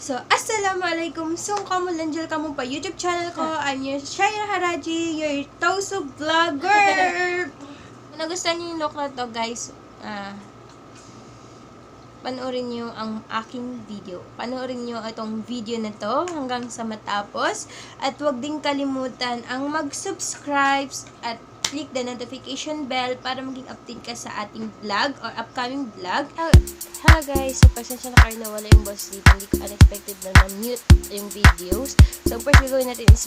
So, assalammualaikum. So, kamo lanjal kamo pa YouTube channel ko. I'm your Shaira Haradji, your tausug vlogger. Kung nagustuhan niyo yung look na to, guys, panoorin niyo ang aking video. Panoorin niyo itong video na to hanggang sa matapos. At huwag din kalimutan ang mag-subscribe at click the notification bell para maging update ka sa ating vlog or upcoming vlog. Hello guys, so pasensya na kayo na wala yung boss dito. Hindi ko unexpected na na-mute yung videos. So first gagawin natin is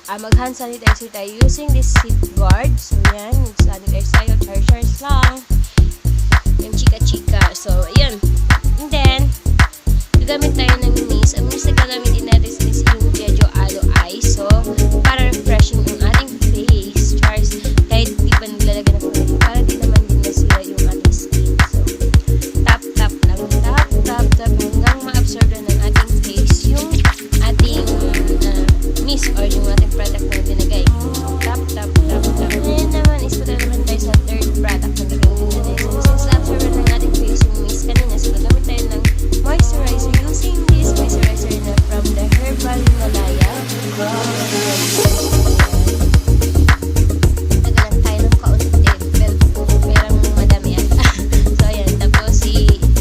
mag-hand sanitizer tayo using this seat guard. So yan, sanitize tayo, char-chars lang. Yung chika-chika. So ayan. And then, gagamit tayo ng mist. Ang mist na gagamitin natin is yung medyo aloe ice. So, para refreshing yung ating face. Chars, kahit di pa naglalagay ng foundation, para di naman din nasira yung ating skin. So, tap lang. Tap hanggang ma-absorb na ng ating face yung ating mist or yung ating product na binagay. Tap. Ngayon naman is punta naman tayo sa third product na gagawin natin. So, since na-absorb na ng ating face yung mist kanina, so gagamit tayo ng moisturizer using this moisturizer na from the Herbal Malaya. Nagalan tayo ng kaunti, perang madami yan. So ayan, tapos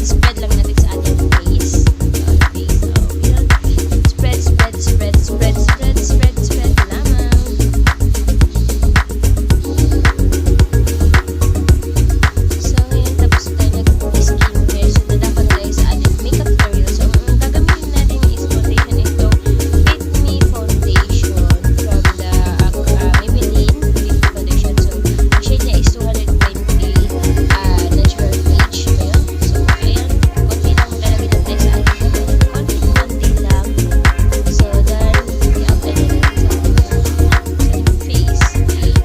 spread lang natin sa ating face. Spread lamang. So ngayon, tapos tayo nag-skincare. So dadako na tayo sa ating makeup tutorial. So ang gagamitin natin is foundation ito. Fit Me Foundation from the Maybelline Fit Foundation. So ang shade niya is 220 natural peach. Ayan. So ayan, konti lang lalagay natin sa ating konti lang. So then, i-apply na natin sa ating face.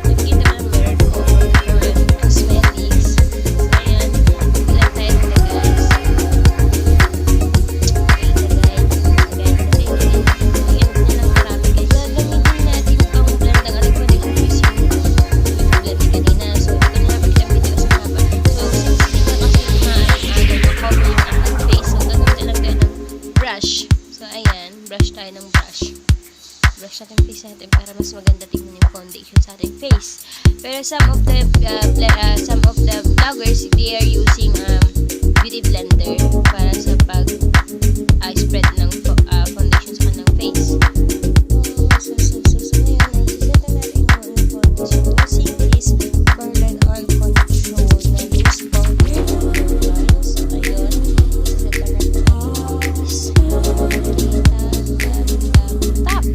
Nakikita mo na meron ko cosmetics. So ayan, ilan tayo nila guys. Gagamitin natin pang blend ang ating foundation using blend kanina. So ito na napakita ko sa mapa. So since dito kasi mag-cover yung ating face, so gagamitin lang tayo ng brush. So ayan, brush tayo ng brush. Brush natin yung face natin para mas maganda tingnan yung foundation sa ating face. Pero some of the vloggers, they are using beauty blender para sa pag-spread ng foundation sa kanilang face. So ngayon, i-set na natin yung foundation using this Color All Control na loose powder. So ayun, i-set na natin this. Tap.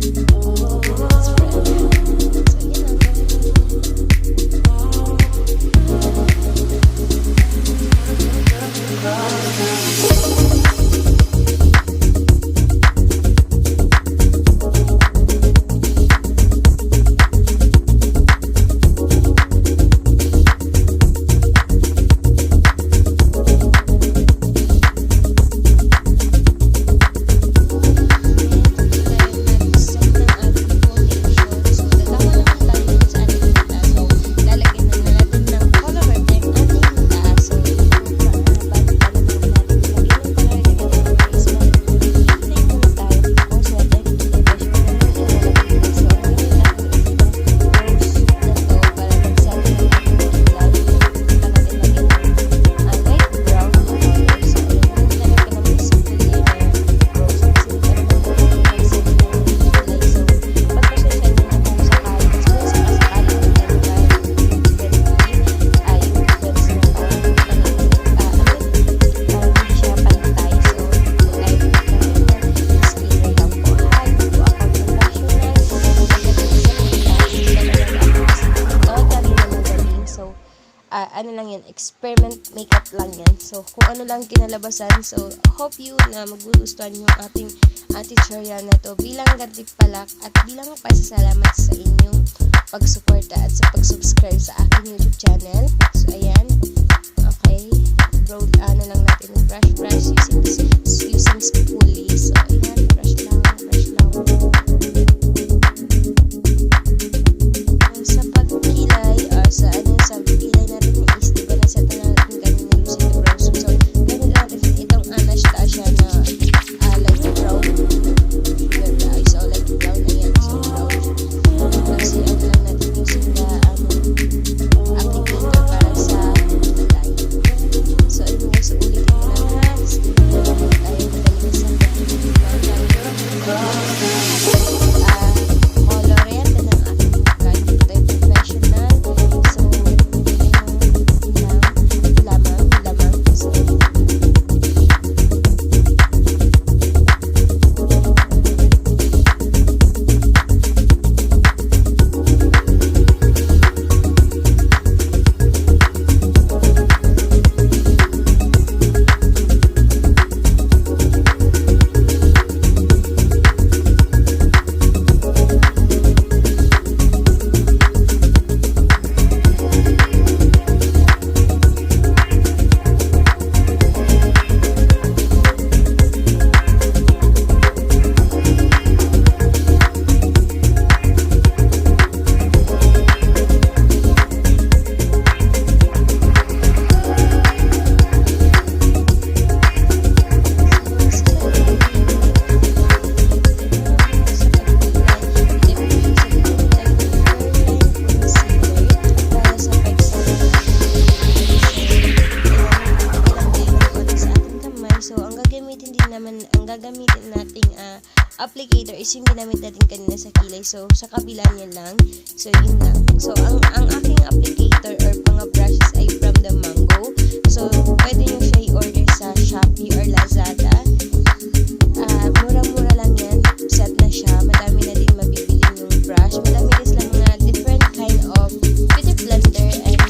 Ano lang yan, experiment makeup lang yan. So, kung ano lang kinalabasan. So, hope you na magugustuhan yung ating tutorial na to bilang gantimpalak at bilang pasasalamat sa inyong pagsuporta at sa pag-subscribe sa aking YouTube channel. So, ayan. Okay. Ano lang natin yung brush using spoolie. So, ayan. Brush lang. Sa pagkilay or sa pagkilay natin is di ba naset na natin kanina using the brow. So, ganun natin itong Anastasia na light brown. is yung ginamit natin kanina sa kilay. So, sa kabila niya lang. So, yun lang. So, ang aking applicator or mga brushes ay from the Mango. So, pwede nyo siya i-order sa Shopee or Lazada. Mura-mura lang yan. Set na siya. Madami na din mabibili yung brush. Madami din sila mga different kind of beauty blender and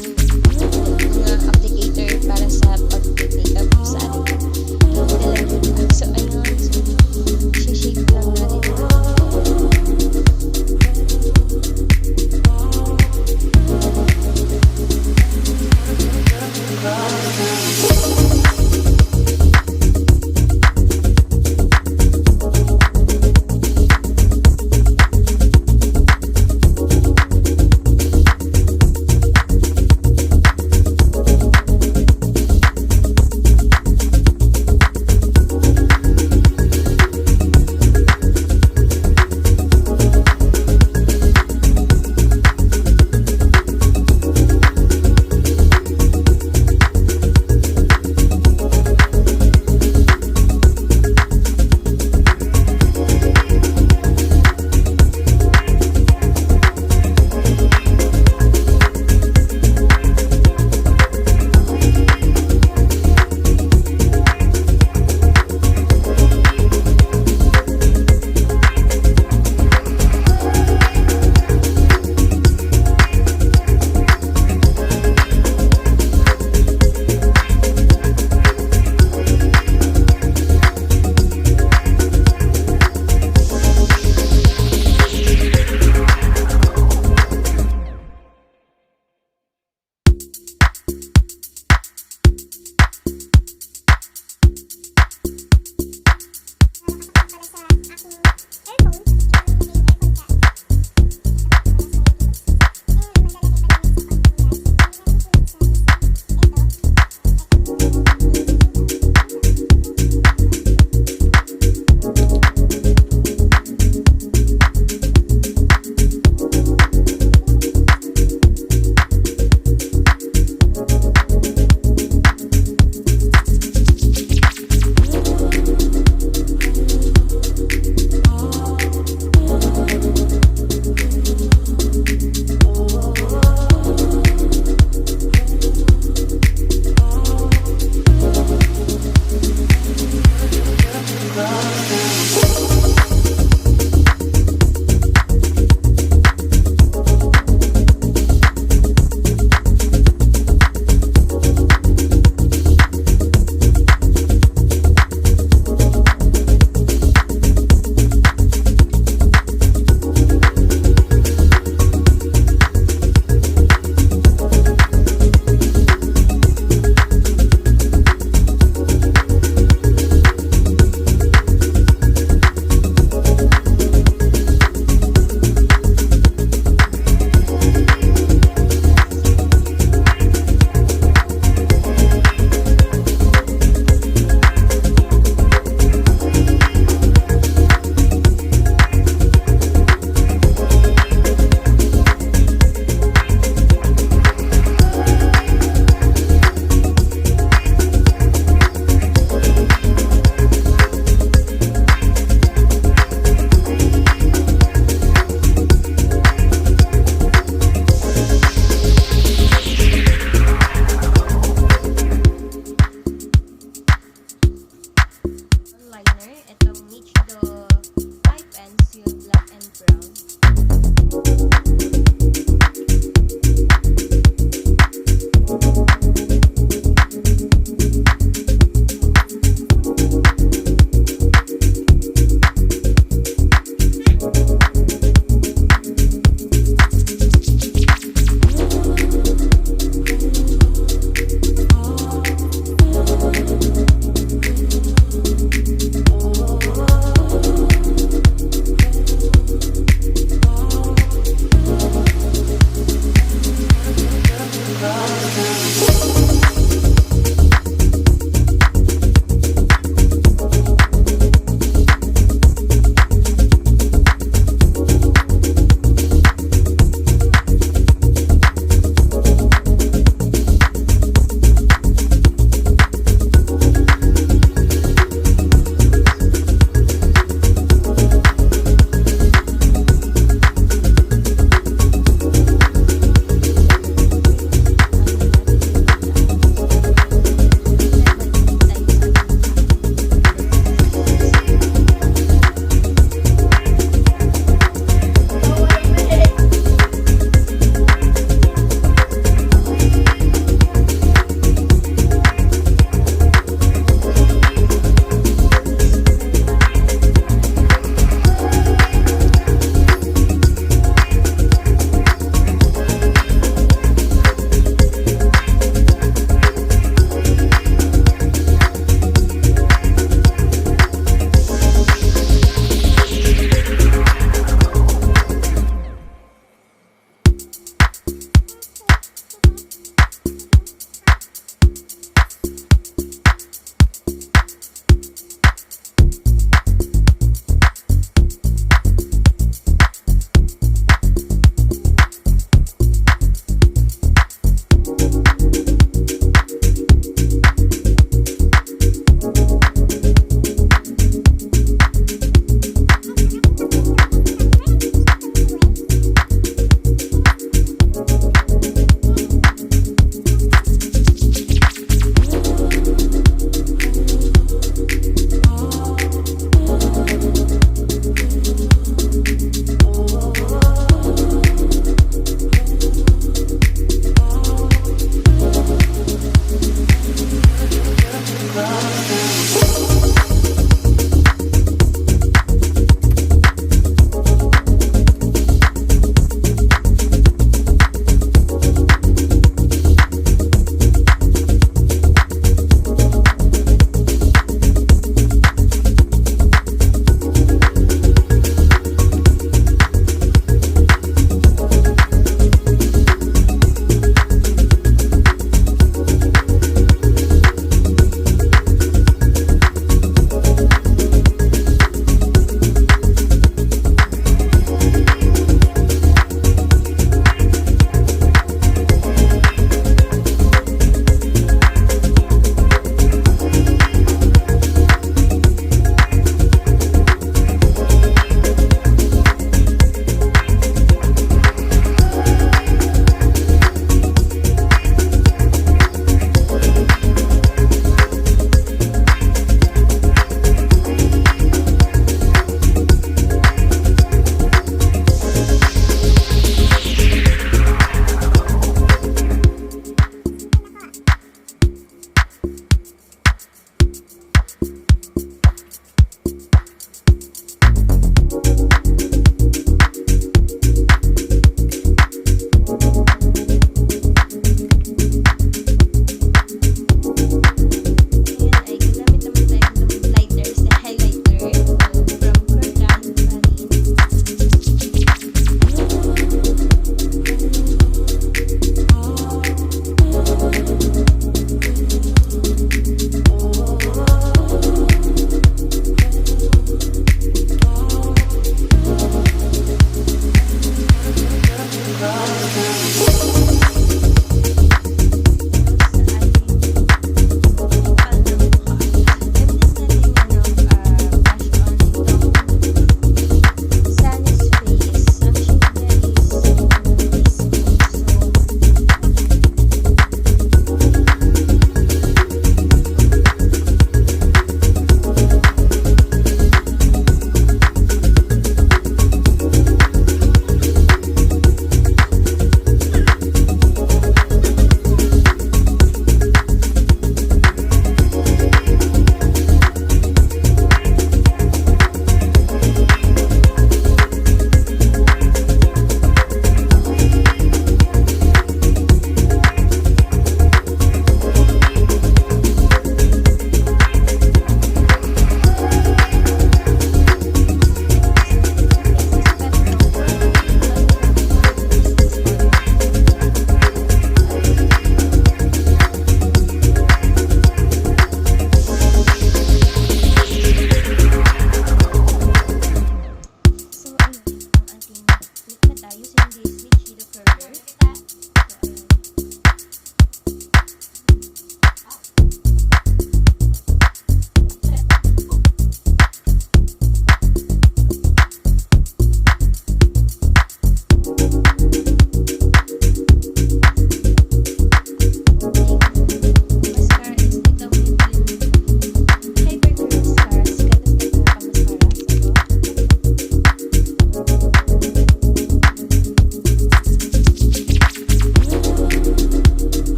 mga applicator para sa pag-makeup sa ating dalawa. So, ayun. So, shape lang natin.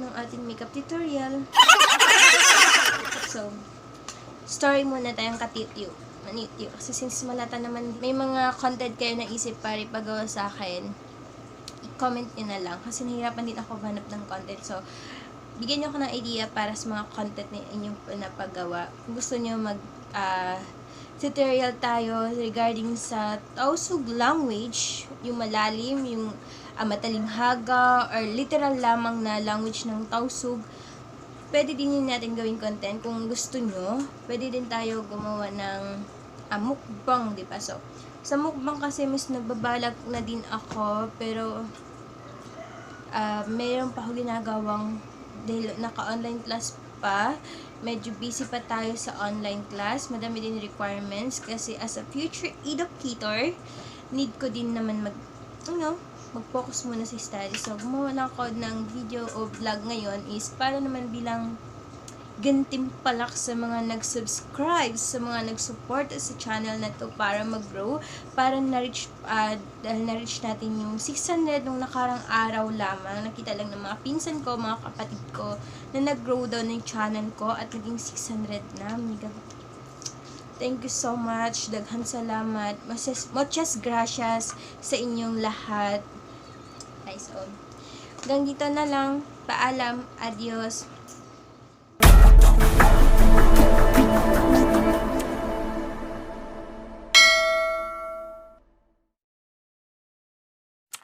ng ating makeup tutorial. So, story muna tayong katityo. Manityo. Kasi since malata naman, may mga content kayo naisip para ipagawa sa akin, i-comment nyo na lang. Kasi nahirapan din ako hanap ng content. So, bigyan nyo ako ng idea para sa mga content na inyong pinapagawa. Kung gusto nyo tutorial tayo regarding sa tausug language, yung malalim, yung matalinghaga, or literal lamang na language ng tausug, pwede din natin gawing content. Kung gusto nyo, pwede din tayo gumawa ng mukbang, di ba? So, sa mukbang kasi mas nagbabalak na din ako, pero mayroon pa ako ginagawang dahil naka-online class pa, medyo busy pa tayo sa online class, madami din requirements kasi as a future educator, need ko din naman mag-focus muna sa study. So, gumawa lang ako ng video o vlog ngayon is para naman bilang gantimpalak sa mga nag-subscribe, sa mga nag-support sa channel na to para mag-grow, para dahil na-reach natin yung 600 nung nakarang araw lamang. Nakita lang ng mga pinsan ko, mga kapatid ko, na nag-grow daw ng channel ko at naging 600 na. Thank you so much. Daghang salamat. Muchas gracias sa inyong lahat. Guys, hanggang dito na lang. Paalam. Adios.